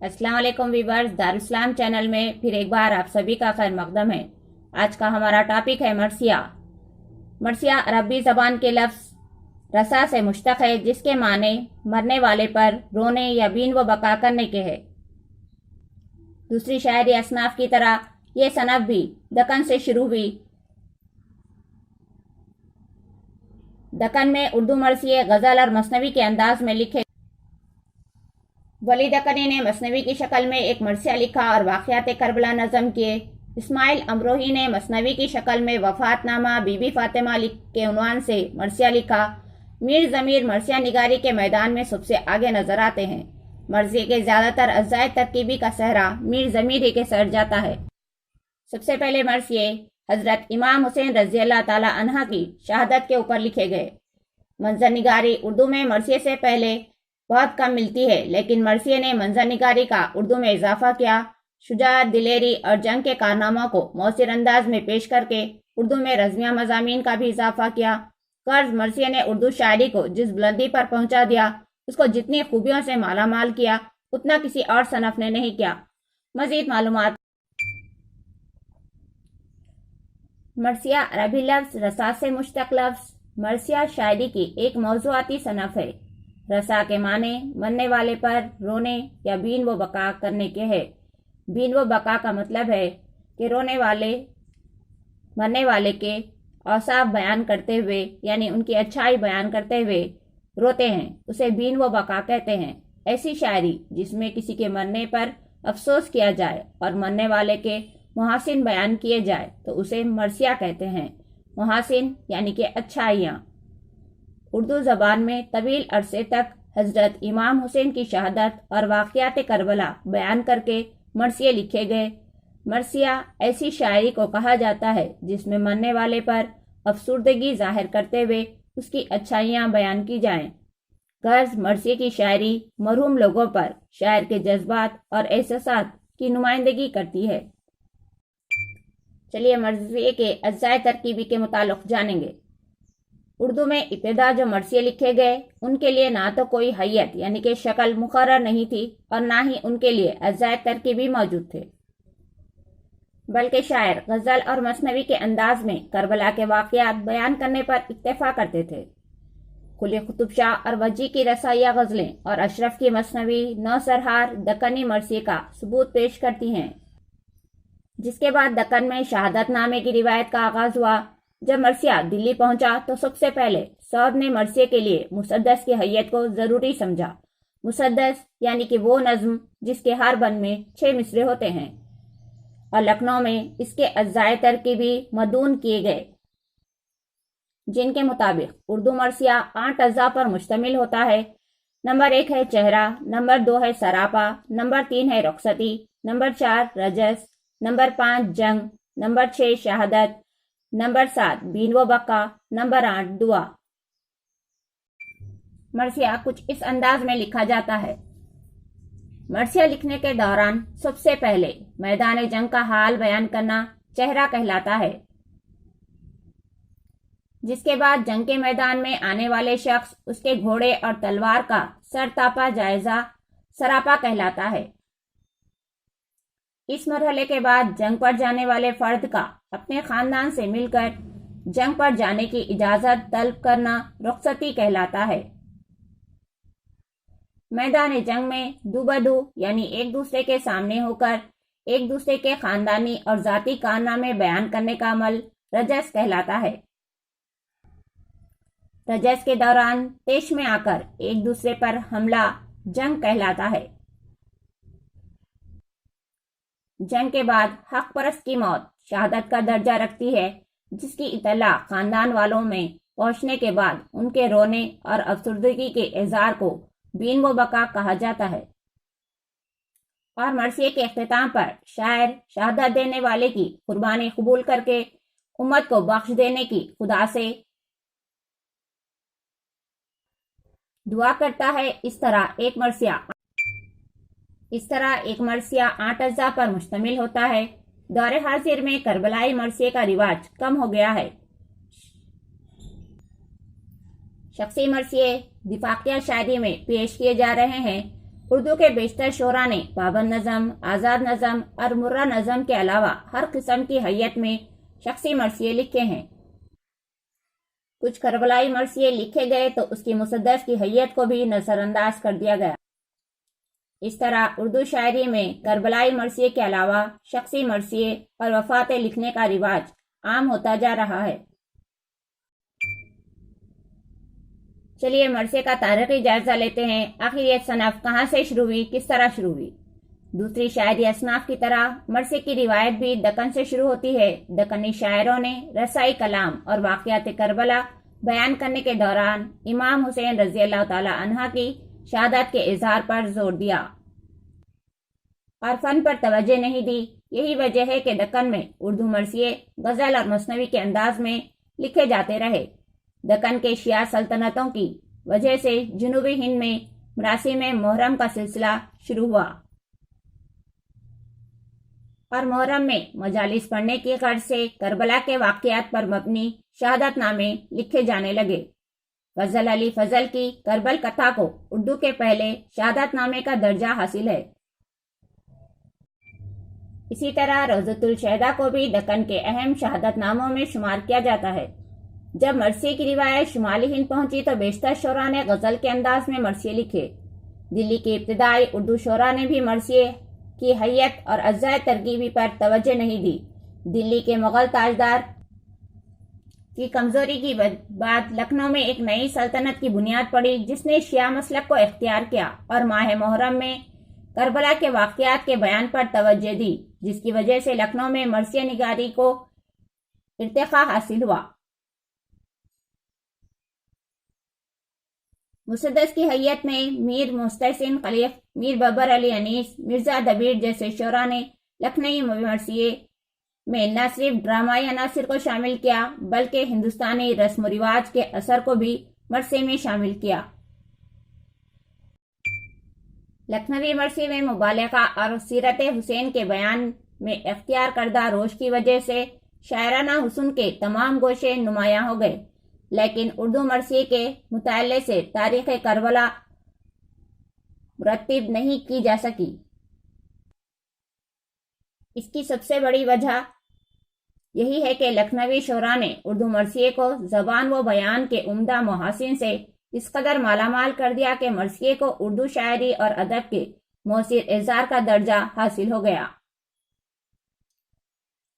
अस्सलाम वालेकुम viewers, Darussalam channel में फिर एक बार आप सभी का खैर मकदम है। आज का हमारा टॉपिक है मरसिया। मरसिया अरबी ज़बान के लफ्ज़ रसा से मुश्तक़ है, जिसके माने मरने वाले पर रोने या बीन व बका करने के है। दूसरी शायरी असनाफ की तरह ये सनफ भी दक्कन से शुरू हुई। दक्कन में उर्दू मरसिए गज़ल और मसनवी के अंदाज में लिखे। वली दक्कनी ने मसनवी की शक्ल में एक मरसिया लिखा और वाक़यात करबला नज़म किए। इस्माइल अमरोही ने मसनवी की शक्ल में वफ़ातनामा बीबी फातिमा के उन्वान से मरसिया लिखा। मीर ज़मीर मरसिया निगारी के मैदान में सबसे आगे नजर आते हैं। मरसिए के ज़्यादातर अज़्ज़ाए तरकीबी का सहरा मीर ज़मीर ही के सर जाता है। सबसे पहले मरसिए हज़रत इमाम हुसैन रज़ी अल्लाह ताला अन्हा की शहादत के ऊपर लिखे गए। मंजर निगारी उर्दू में मरसिए से पहले बहुत कम मिलती है, लेकिन मरसिए ने मंजर निगारी का उर्दू में इजाफा किया। शुजाअत, दिलेरी और जंग के कारनामों को मौसिर अंदाज में पेश करके उर्दू में रज़मिया मज़ामीन का भी इजाफा किया। कर्ज मरसिए ने उर्दू शायरी को जिस बुलंदी पर पहुंचा दिया, उसको जितनी खूबियों से मालामाल किया, उतना किसी और सनफ ने नहीं किया। मज़ीद मालूमात। मरसिया अरबी लफ्ज़ रसा से मुश्तक़ लफ्ज़ मरसिया शायरी की एक मौज़ूआती सनफ है। रसा के माने मरने वाले पर रोने या बीन व बका करने के है। बीन व बका का मतलब है कि मरने वाले के औसाफ बयान करते हुए, यानी उनकी अच्छाई बयान करते हुए रोते हैं, उसे बीन व बका कहते हैं। ऐसी शायरी जिसमें किसी के मरने पर अफसोस किया जाए और मरने वाले के मुहासिन बयान किए जाए तो उसे मरसिया कहते हैं। मुहासिन यानी कि अच्छाइयाँ। उर्दू ज़बान में तवील अरसे तक हज़रत इमाम हुसैन की शहादत और वाक़यात करबला बयान करके मरसिए लिखे गए। मरसिया ऐसी शायरी को कहा जाता है जिसमें मरने वाले पर अफसुर्दगी ज़ाहिर करते हुए उसकी अच्छाइयाँ बयान की जाएं। गर्ज मरसिए की शायरी मरहूम लोगों पर शायर के जज्बात और एहसासात की नुमाइंदगी करती है। चलिए मरसिए के अज़्ज़ाए तरकीबी के मुताल्लिक़ जानेंगे। उर्दू में इब्तिदा जो मरसिए लिखे गए, उनके लिए ना तो कोई हैयत यानी कि शक्ल मुकर्रर नहीं थी और ना ही उनके लिए अज़्ज़ाए तरकीबी मौजूद थे, बल्कि शायर गज़ल और मसनवी के अंदाज में करबला के वाक़यात बयान करने पर इक्तफ़ा करते थे। कुली कुतुब शाह और वजी की रसाइया गज़लें और अशरफ की मसनवी नौसरहार दक्कनी मरसिए का सबूत पेश करती हैं। जिसके बाद दक्कन में शहादत नामे की रिवायत का आगाज़ हुआ। जब मरसिया दिल्ली पहुंचा तो सबसे पहले सौद ने मरसिए के लिए मुसद्दस की हैयत को ज़रूरी समझा। मुसद्दस यानी कि वो नज़्म जिसके हर बंद में 6 मिसरे होते हैं, और लखनऊ में इसके अज़्ज़ाए तरकीबी मदून किए गए, जिनके मुताबिक उर्दू मरसिया 8 अज़्ज़ा पर मुश्तमिल होता है। नंबर 1 है चेहरा, नंबर 2 है सरापा, नंबर 3 है रुखसती, नंबर 4 रजस, नंबर 5 जंग, नंबर 6 शहादत, नंबर 7 बीन व बका, नंबर 8 दुआ। मरसिया कुछ इस अंदाज में लिखा जाता है। मरसिया लिखने के दौरान सबसे पहले मैदान जंग का हाल बयान करना चेहरा कहलाता है। जिसके बाद जंग के मैदान में आने वाले शख्स, उसके घोड़े और तलवार का सरतापा जायजा सरापा कहलाता है। इस मरहले के बाद जंग पर जाने वाले फर्द का अपने खानदान से मिलकर जंग पर जाने की इजाजत तलब करना रुखसती कहलाता है। मैदान जंग में दूबदू यानी एक दूसरे के सामने होकर एक दूसरे के खानदानी और जाती कारनामे बयान करने का अमल रजस कहलाता है। रजस के दौरान पेश में आकर एक दूसरे पर हमला जंग कहलाता है। जंग के बाद हक परस्त की मौत शहादत का दर्जा रखती है, जिसकी इतला खानदान वालों में पहुंचने के बाद उनके रोने और अफसुर्दगी के इज़हार को बीन व बका कहा जाता है। और मरसिए के इख्तिताम पर शायर शहादत देने वाले की कुर्बानी कबूल करके उम्मत को बख्श देने की खुदा से दुआ करता है। इस तरह एक मरसिया 8 अज़्ज़ा पर मुश्तमिल होता है। दौरे हाजिर में करबलाई मरसिए का रिवाज कम हो गया है। शख्सी मरसिए दिफाकिया शायरी में पेश किए जा रहे हैं। اردو کے بیشتر شعراء نے پابند نظم، آزاد نظم اور مرہ نظم کے علاوہ ہر قسم کی حیت میں شخصی مرثیے لکھے ہیں۔ کچھ کربلائی مرثیے لکھے گئے تو اس کی مصدف کی حیت کو بھی نظر انداز کر دیا گیا۔ اس طرح اردو شاعری میں کربلائی مرثیے کے علاوہ شخصی مرثیے اور وفاتیں لکھنے کا رواج عام ہوتا جا رہا ہے۔ چلیے مرثیے کا تاریخی جائزہ لیتے ہیں۔ آخر یہ صنف کہاں سے شروع ہوئی، کس طرح شروع ہوئی؟ دوسری شاعری اصناف کی طرح مرثیے کی روایت بھی دکن سے شروع ہوتی ہے۔ دکنی شاعروں نے رسائی کلام اور واقعات کربلا بیان کرنے کے دوران امام حسین رضی اللہ تعالی عنہ کی شہادت کے اظہار پر زور دیا اور فن پر توجہ نہیں دی۔ یہی وجہ ہے کہ دکن میں اردو مرثیے غزل اور مثنوی کے انداز میں لکھے جاتے رہے۔ دکن کے شیعہ سلطنتوں کی وجہ سے جنوبی ہند میں مراسم محرم کا سلسلہ شروع ہوا اور محرم میں مجالس پڑھنے کی غرض سے کربلا کے واقعات پر مبنی شہادت نامے لکھے جانے لگے۔ فضل علی فضل کی کربل کتھا کو اردو کے پہلے شہادت نامے کا درجہ حاصل ہے۔ اسی طرح روضۃ الشہداء کو بھی دکن کے اہم شہادت ناموں میں شمار کیا جاتا ہے۔ جب مرثیے کی روایت شمالی ہند پہنچی تو بیشتر شعراء نے غزل کے انداز میں مرثیے لکھے۔ دلی کی ابتدائی اردو شعراء نے بھی مرثیے کی حیت اور اجزاء ترکیبی پر توجہ نہیں دی۔ دلی کے مغل تاجدار کی کمزوری کی بعد لکھنؤ میں ایک نئی سلطنت کی بنیاد پڑی جس نے شیعہ مسلک کو اختیار کیا اور ماہ محرم میں کربلا کے واقعات کے بیان پر توجہ دی، جس کی وجہ سے لکھنؤ میں مرثیہ نگاری کو ارتقاء حاصل ہوا۔ مصدس کی حیت میں میر مستحسن خلیق، میر بابر علی انیس، مرزا دبیر جیسے شعراء نے لکھنئی مرثیے میں نہ صرف ڈرامائی عناصر کو شامل کیا بلکہ ہندوستانی رسم و رواج کے اثر کو بھی مرثیے میں شامل کیا۔ لکھنوی مرثیے میں مبالغہ اور سیرت حسین کے بیان میں اختیار کردہ روش کی وجہ سے شاعرانہ حسن کے تمام گوشے نمایاں ہو گئے، لیکن اردو مرثیے کے مطالعے سے تاریخ کربلا مرتب نہیں کی جا سکی۔ اس کی سب سے بڑی وجہ یہی ہے کہ لکھنوی شعراء نے اردو مرثیے کو زبان و بیان کے عمدہ محاسن سے اس قدر مالا مال کر دیا کہ مرثیے کو اردو شاعری اور ادب کے مؤثر اظہار کا درجہ حاصل ہو گیا۔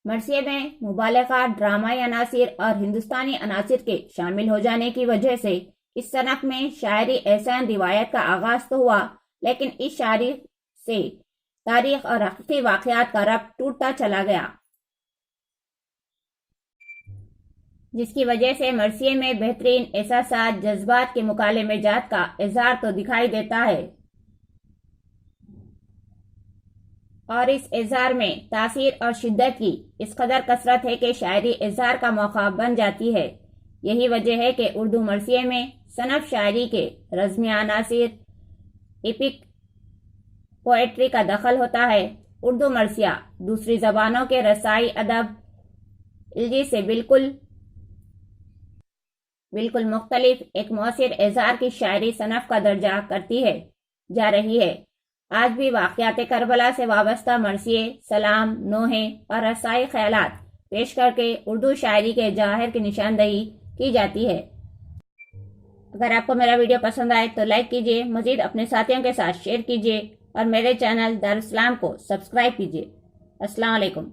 مرثیے میں مبالغہ، ڈرامائی عناصر اور ہندوستانی عناصر کے شامل ہو جانے کی وجہ سے اس صنف میں شاعری احسان روایت کا آغاز تو ہوا، لیکن اس شاعری سے تاریخ اور حقیقی واقعات کا ربط ٹوٹتا چلا گیا، جس کی وجہ سے مرثیے میں بہترین احساسات، جذبات کے مکالمے جات کا اظہار تو دکھائی دیتا ہے اور اس اظہار میں تاثیر اور شدت کی اس قدر کثرت ہے کہ شاعری اظہار کا موقع بن جاتی ہے۔ یہی وجہ ہے کہ اردو مرثیے میں صنف شاعری کے رزمی عناصر، ایپک پوئٹری کا دخل ہوتا ہے۔ اردو مرثیہ دوسری زبانوں کے رسائی ادب الجی سے بالکل مختلف ایک مؤثر اظہار کی شاعری صنف کا درجہ کرتی ہے جا رہی ہے۔ آج بھی واقعات کربلا سے وابستہ مرثیے، سلام، نوحے اور رسائی خیالات پیش کر کے اردو شاعری کے جواہر کی نشاندہی کی جاتی ہے۔ اگر آپ کو میرا ویڈیو پسند آئے تو لائک کیجیے، مزید اپنے ساتھیوں کے ساتھ شیئر کیجیے اور میرے چینل دارالاسلام کو سبسکرائب کیجیے۔ السلام علیکم۔